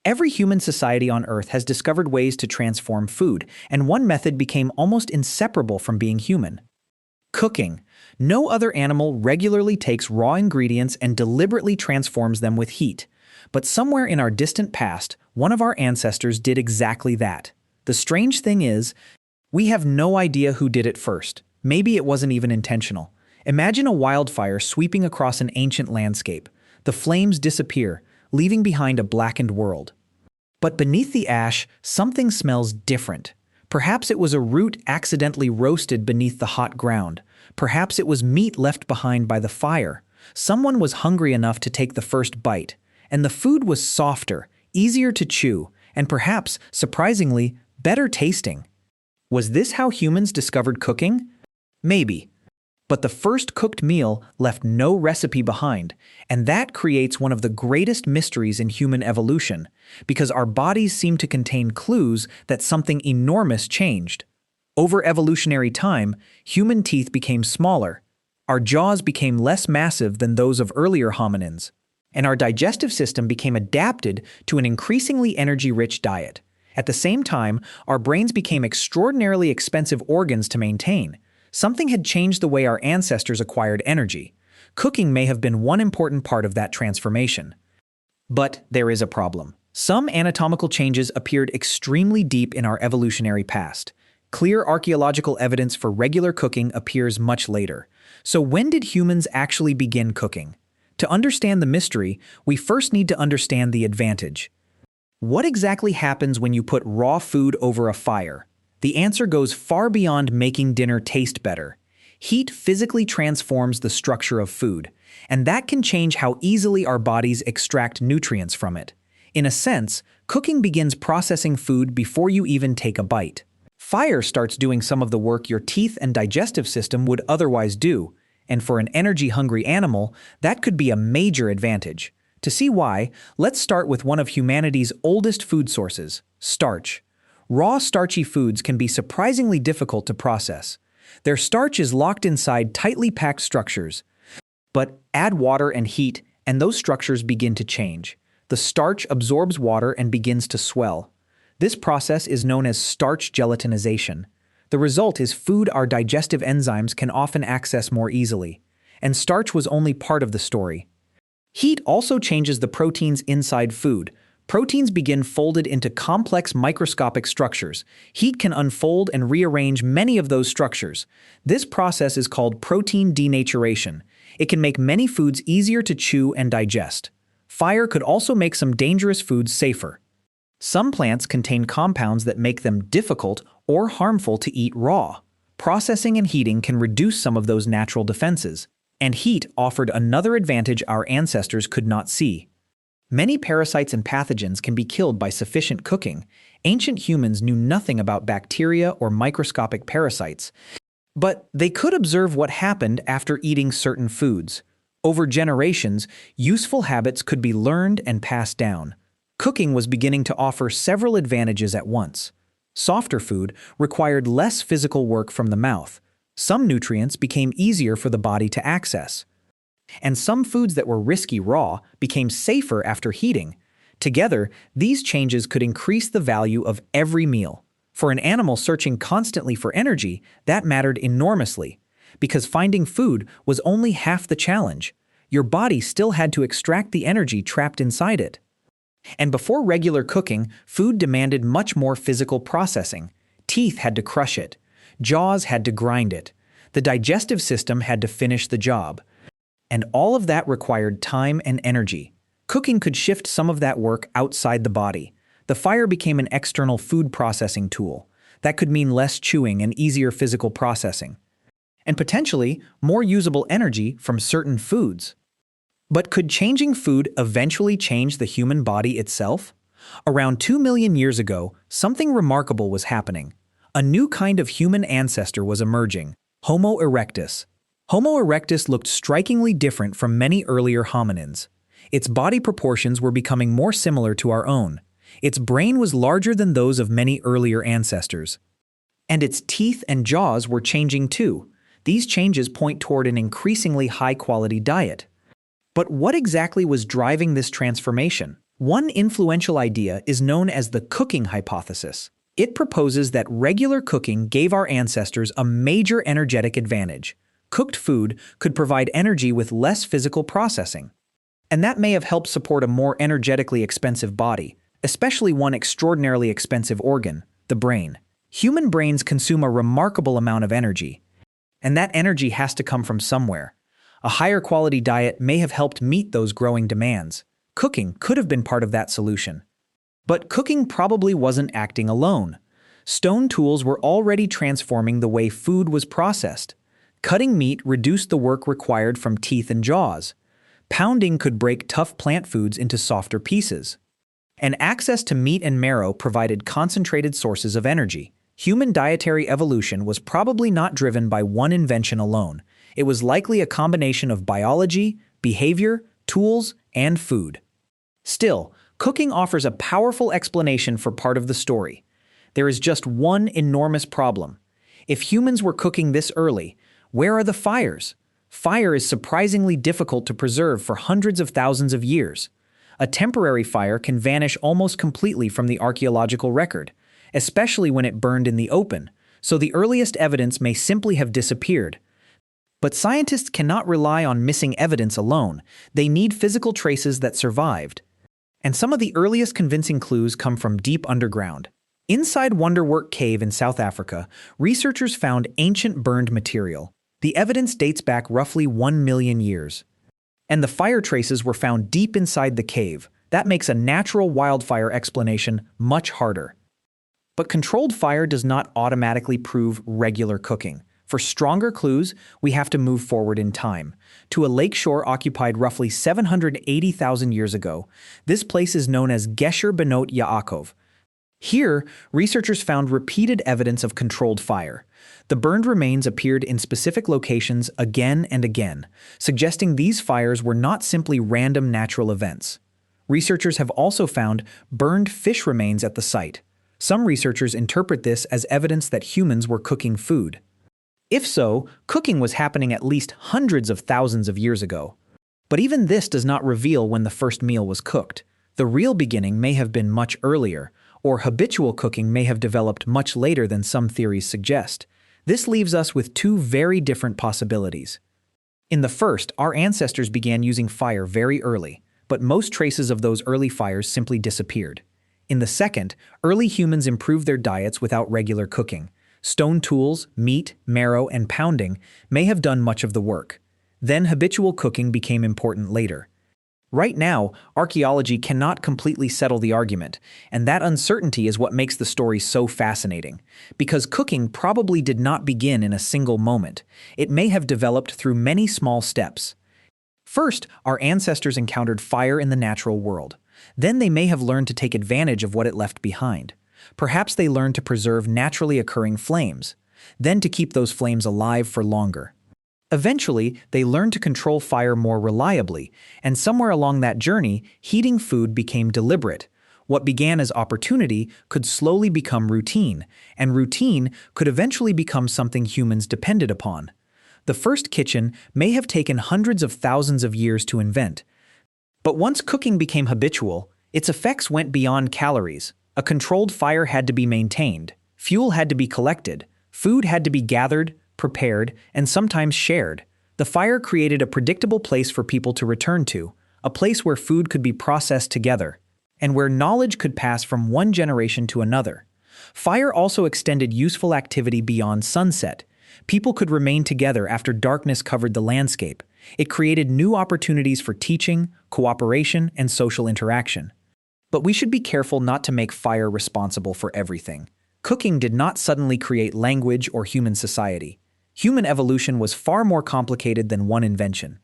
Every human society on Earth has discovered ways to transform food, and one method became almost inseparable from being human: cooking. No other animal regularly takes raw ingredients and deliberately transforms them with heat. But somewhere in our distant past, one of our ancestors did exactly that. The strange thing is, we have no idea who did it first. Maybe it wasn't even intentional. Imagine a wildfire sweeping across an ancient landscape. The flames disappear, leaving behind a blackened world. But beneath the ash, something smells different. Perhaps it was a root accidentally roasted beneath the hot ground. Perhaps it was meat left behind by the fire. Someone was hungry enough to take the first bite, and the food was softer, easier to chew, and perhaps, surprisingly, better tasting. Was this how humans discovered cooking? Maybe. But the first cooked meal left no recipe behind, and that creates one of the greatest mysteries in human evolution, because our bodies seem to contain clues that something enormous changed. Over evolutionary time, human teeth became smaller, our jaws became less massive than those of earlier hominins, and our digestive system became adapted to an increasingly energy-rich diet. At the same time, our brains became extraordinarily expensive organs to maintain. Something had changed the way our ancestors acquired energy. Cooking may have been one important part of that transformation. But there is a problem. Some anatomical changes appeared extremely deep in our evolutionary past. Clear archaeological evidence for regular cooking appears much later. So when did humans actually begin cooking? To understand the mystery, we first need to understand the advantage. What exactly happens when you put raw food over a fire? The answer goes far beyond making dinner taste better. Heat physically transforms the structure of food, and that can change how easily our bodies extract nutrients from it. In a sense, cooking begins processing food before you even take a bite. Fire starts doing some of the work your teeth and digestive system would otherwise do, and for an energy-hungry animal, that could be a major advantage. To see why, let's start with one of humanity's oldest food sources: starch. Raw starchy foods can be surprisingly difficult to process. Their starch is locked inside tightly packed structures. But add water and heat, and those structures begin to change. The starch absorbs water and begins to swell. This process is known as starch gelatinization. The result is food our digestive enzymes can often access more easily. And starch was only part of the story. Heat also changes the proteins inside food. Proteins begin folded into complex microscopic structures. Heat can unfold and rearrange many of those structures. This process is called protein denaturation. It can make many foods easier to chew and digest. Fire could also make some dangerous foods safer. Some plants contain compounds that make them difficult or harmful to eat raw. Processing and heating can reduce some of those natural defenses, and heat offered another advantage our ancestors could not see. Many parasites and pathogens can be killed by sufficient cooking. Ancient humans knew nothing about bacteria or microscopic parasites, but they could observe what happened after eating certain foods. Over generations, useful habits could be learned and passed down. Cooking was beginning to offer several advantages at once. Softer food required less physical work from the mouth. Some nutrients became easier for the body to access. And some foods that were risky raw became safer after heating. Together, these changes could increase the value of every meal. For an animal searching constantly for energy, that mattered enormously, because finding food was only half the challenge. Your body still had to extract the energy trapped inside it. And before regular cooking, food demanded much more physical processing. Teeth had to crush it. Jaws had to grind it. The digestive system had to finish the job. And all of that required time and energy. Cooking could shift some of that work outside the body. The fire became an external food processing tool. That could mean less chewing and easier physical processing. And potentially, more usable energy from certain foods. But could changing food eventually change the human body itself? Around 2 million years ago, something remarkable was happening. A new kind of human ancestor was emerging: Homo erectus. Homo erectus looked strikingly different from many earlier hominins. Its body proportions were becoming more similar to our own. Its brain was larger than those of many earlier ancestors. And its teeth and jaws were changing too. These changes point toward an increasingly high-quality diet. But what exactly was driving this transformation? One influential idea is known as the cooking hypothesis. It proposes that regular cooking gave our ancestors a major energetic advantage. Cooked food could provide energy with less physical processing. And that may have helped support a more energetically expensive body, especially one extraordinarily expensive organ, the brain. Human brains consume a remarkable amount of energy, and that energy has to come from somewhere. A higher quality diet may have helped meet those growing demands. Cooking could have been part of that solution. But cooking probably wasn't acting alone. Stone tools were already transforming the way food was processed. Cutting meat reduced the work required from teeth and jaws. Pounding could break tough plant foods into softer pieces. And access to meat and marrow provided concentrated sources of energy. Human dietary evolution was probably not driven by one invention alone. It was likely a combination of biology, behavior, tools, and food. Still, cooking offers a powerful explanation for part of the story. There is just one enormous problem. If humans were cooking this early, where are the fires? Fire is surprisingly difficult to preserve for hundreds of thousands of years. A temporary fire can vanish almost completely from the archaeological record, especially when it burned in the open, so the earliest evidence may simply have disappeared. But scientists cannot rely on missing evidence alone. They need physical traces that survived. And some of the earliest convincing clues come from deep underground. Inside Wonderwork Cave in South Africa, researchers found ancient burned material. The evidence dates back roughly 1 million years. And the fire traces were found deep inside the cave. That makes a natural wildfire explanation much harder. But controlled fire does not automatically prove regular cooking. For stronger clues, we have to move forward in time, to a lakeshore occupied roughly 780,000 years ago. This place is known as Gesher Benot Yaakov. Here, researchers found repeated evidence of controlled fire. The burned remains appeared in specific locations again and again, suggesting these fires were not simply random natural events. Researchers have also found burned fish remains at the site. Some researchers interpret this as evidence that humans were cooking food. If so, cooking was happening at least hundreds of thousands of years ago. But even this does not reveal when the first meal was cooked. The real beginning may have been much earlier, or habitual cooking may have developed much later than some theories suggest. This leaves us with two very different possibilities. In the first, our ancestors began using fire very early, but most traces of those early fires simply disappeared. In the second, early humans improved their diets without regular cooking. Stone tools, meat, marrow, and pounding may have done much of the work. Then habitual cooking became important later. Right now, archaeology cannot completely settle the argument, and that uncertainty is what makes the story so fascinating. Because cooking probably did not begin in a single moment. It may have developed through many small steps. First, our ancestors encountered fire in the natural world. Then they may have learned to take advantage of what it left behind. Perhaps they learned to preserve naturally occurring flames, then to keep those flames alive for longer. Eventually, they learned to control fire more reliably, and somewhere along that journey, heating food became deliberate. What began as opportunity could slowly become routine, and routine could eventually become something humans depended upon. The first kitchen may have taken hundreds of thousands of years to invent. But once cooking became habitual, its effects went beyond calories. A controlled fire had to be maintained, fuel had to be collected, food had to be gathered, prepared, and sometimes shared. The fire created a predictable place for people to return to, a place where food could be processed together, and where knowledge could pass from one generation to another. Fire also extended useful activity beyond sunset. People could remain together after darkness covered the landscape. It created new opportunities for teaching, cooperation, and social interaction. But we should be careful not to make fire responsible for everything. Cooking did not suddenly create language or human society. Human evolution was far more complicated than one invention.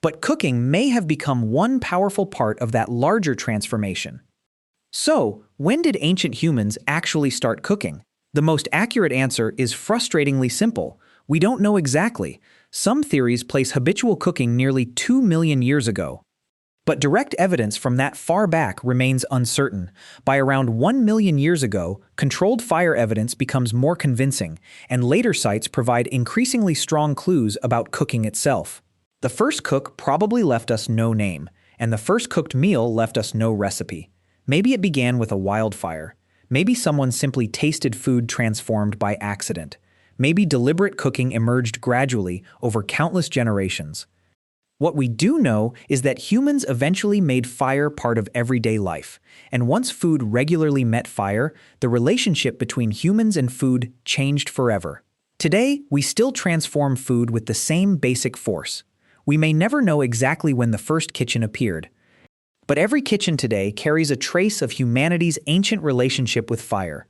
But cooking may have become one powerful part of that larger transformation. So, when did ancient humans actually start cooking? The most accurate answer is frustratingly simple. We don't know exactly. Some theories place habitual cooking nearly 2 million years ago. But direct evidence from that far back remains uncertain. By around 1 million years ago, controlled fire evidence becomes more convincing, and later sites provide increasingly strong clues about cooking itself. The first cook probably left us no name, and the first cooked meal left us no recipe. Maybe it began with a wildfire. Maybe someone simply tasted food transformed by accident. Maybe deliberate cooking emerged gradually over countless generations. What we do know is that humans eventually made fire part of everyday life, and once food regularly met fire, the relationship between humans and food changed forever. Today, we still transform food with the same basic force. We may never know exactly when the first kitchen appeared, but every kitchen today carries a trace of humanity's ancient relationship with fire.